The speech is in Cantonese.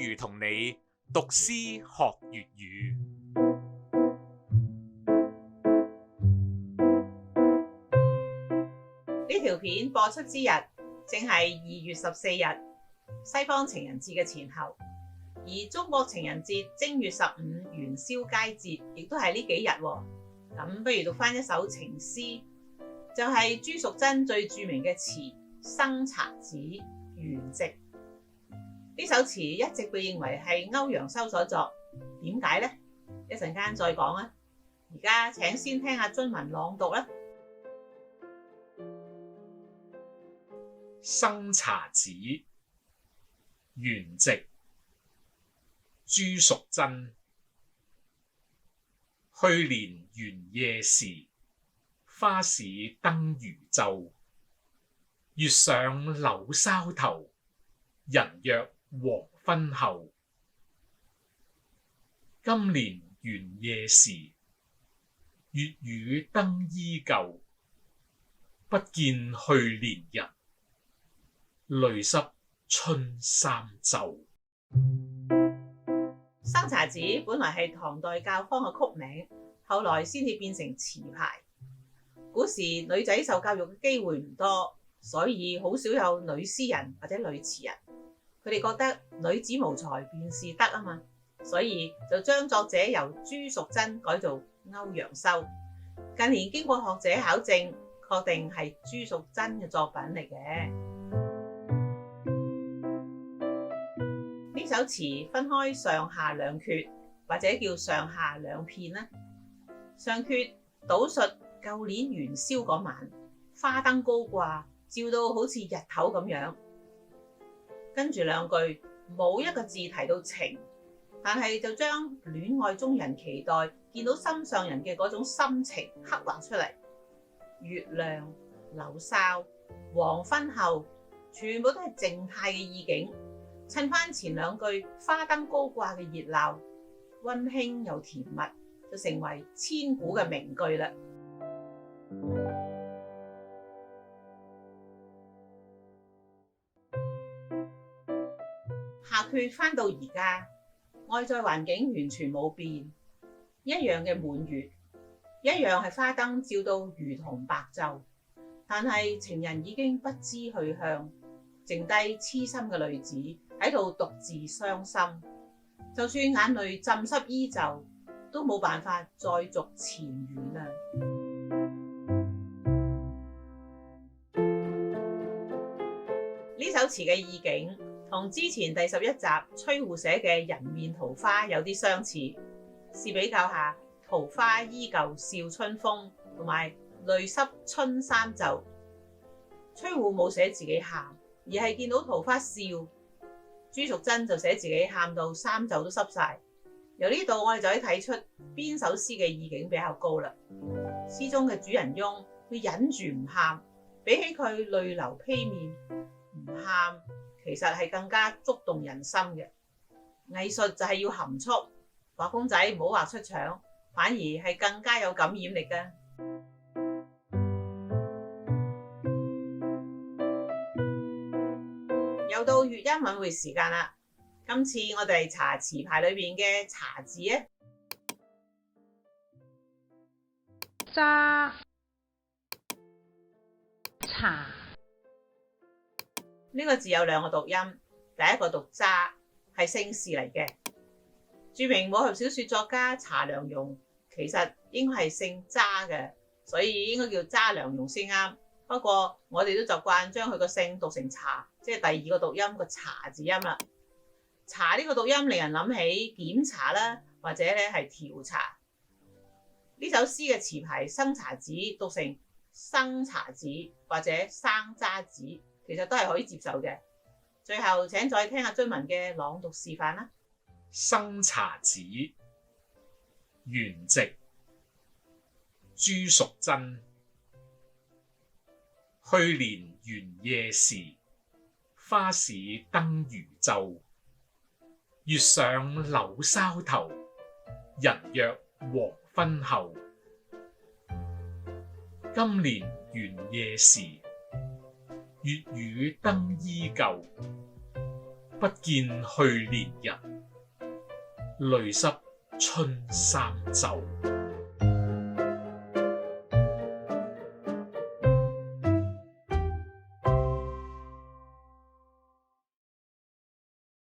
如同你讀詩學粵語。呢條片播出之日正係2月14日，西方情人節嘅前後，而中國情人節正月15元宵佳節亦都係呢幾日喎。咁不如讀返一首情詩，就係朱淑珍最著名嘅詞《生查子·元夕》。呢首詞一直被認為係歐陽修所作，點解呢？一陣間再講啊！而家請先聽下津文朗讀啦。生查子·元夕，朱淑珍。去年元夜時，花市燈如晝。月上柳梢頭，人約黃昏後。今年元夜時，月與燈依舊。不見去年人，淚濕春衫袖。生查子本來係唐代教坊嘅曲名，後來先至變成詞牌。古時女仔受教育嘅機會唔多，所以好少有女詩人或者女詞人。佢哋覺得女子無才便是德啊嘛，所以就將作者由朱淑珍改做歐陽修。近年經過學者考證，確定係朱淑珍嘅作品嚟嘅。呢首詞分開上下兩闕，或者叫上下兩片啦。上闕倒述舊年元宵嗰晚，花燈高掛，照到好似日頭咁樣。跟住兩句冇一個字提到情，但係就將戀愛中人期待見到心上人嘅嗰種心情刻畫出嚟。月亮、柳梢、黃昏後，全部都係靜態嘅意境。襯翻前兩句花燈高掛嘅熱鬧，溫馨又甜蜜，就成為千古嘅名句啦。下闕翻到而家，外在環境完全冇變，一樣嘅滿月，一樣係花燈照到如同白晝，但係情人已經不知去向，剩低痴心嘅女子喺度獨自傷心，就算眼淚浸濕衣袖，都冇辦法再續前緣啦。呢首詞嘅意境同之前第11集崔護寫嘅《人面桃花》有啲相似，試比較下桃花依舊笑春風同埋淚濕春衫袖。崔護冇寫自己喊，而係見到桃花笑。朱淑珍就寫自己喊到衫袖都濕晒。由呢度我哋就可以睇出邊首詩嘅意境比較高啦。詩中嘅主人翁佢忍住唔喊，比起佢淚流披面唔喊，其實係更加觸動人心嘅。藝術就係要含蓄，畫公仔唔好畫出腸，反而係更加有感染力㗎。又到粵音韻會時間啦，今次我哋嚟查詞牌裏邊嘅查字啊。揸查呢個字有兩個讀音，第一個讀揸，係姓氏嚟嘅。著名武俠小說作家查良鏞其實應該係姓揸嘅，所以應該叫揸良鏞先啱。不過我哋都習慣將佢個姓讀成查，即係第二個讀音個查字音啦。查呢個讀音令人諗起檢查啦，或者咧係調查。呢首詩嘅詞牌生查子讀成生查子或者生揸子，其實都係可以接受嘅。最後請再聽下津文嘅朗讀示範啦。生查子，元夕，朱淑珍。去年元夜時，花市燈如晝。月上柳梢頭，人約黃昏後。今年元夜時，月與燈依舊。不見去年人，淚濕春衫袖。